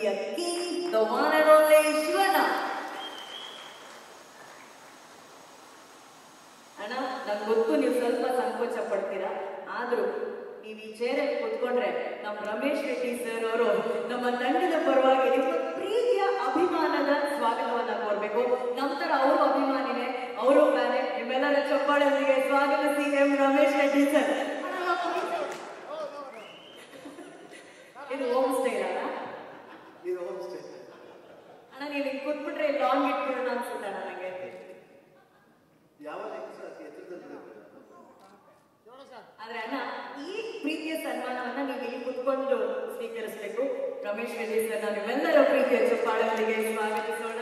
ಪ್ರೀತಿಯ king the one and only Shivanna. ಅಣ್ಣ, ನಂಗೆ ಗೊತ್ತು ನೀವು ಸ್ವಲ್ಪ ಸಂಕೋಚ ಪಡ್ತೀರಾ, ಆದ್ರೂ ನೀವು ಈ ಚೇರಲ್ಲಿ ಕುತ್ಕೊಂಡ್ರೆ ನಮ್ಮ ರಮೇಶ್ ರೆಡ್ಡಿ ಸರ್ ಅವರು ನಮ್ಮ ತಂಡದ ಪರವಾಗಿ ನಿಮ್ಮ ಪ್ರೀತಿಯ ಅಭಿಮಾನದ ಸ್ವಾಗತವನ್ನ ಕೋರ್ಬೇಕು. ನಂತರ ಅವರು ಅಭಿಮಾನಿನೇ, ಅವರು ಫ್ಯಾನೆ. ನಿಮ್ಮೆಲ್ಲರ ಚಪ್ಪಾಳೆಯೊಂದಿಗೆ ಸ್ವಾಗತಿಸಿ ಎಂ ರಮೇಶ್ ರೆಡ್ಡಿ ಸರ್. ಇದು ಹೋಮ್ ಸ್ಟೇ ಅಲ್ಲ? ಇದು ಹೋಮ್ ಸ್ಟೇ ಅಣ್ಣ. ನೀವು ಹಿಂಗೆ ಕೂತ್ಬಿಟ್ರೆ ಲಾಂಗ್ ಇಟ್ಬಿಡೋಣ ಅನ್ಸುತ್ತೆ ನನಗೆ. ಆದ್ರೆ ಅಣ್ಣ, ಈ ಪ್ರೀತಿಯ ಸನ್ಮಾನವನ್ನ ನೀವು ಇಲ್ಲಿ ಕುತ್ಕೊಂಡು ಸ್ವೀಕರಿಸಬೇಕು. ರಮೇಶ್ ರೆಡ್ಡಿ ಸರ್, ನಾವೆಲ್ಲರ ಪ್ರೀತಿಯ ಚಪ್ಪಾಳೆಯೊಂದಿಗೆ ಸ್ವಾಗತಿಸೋಣ.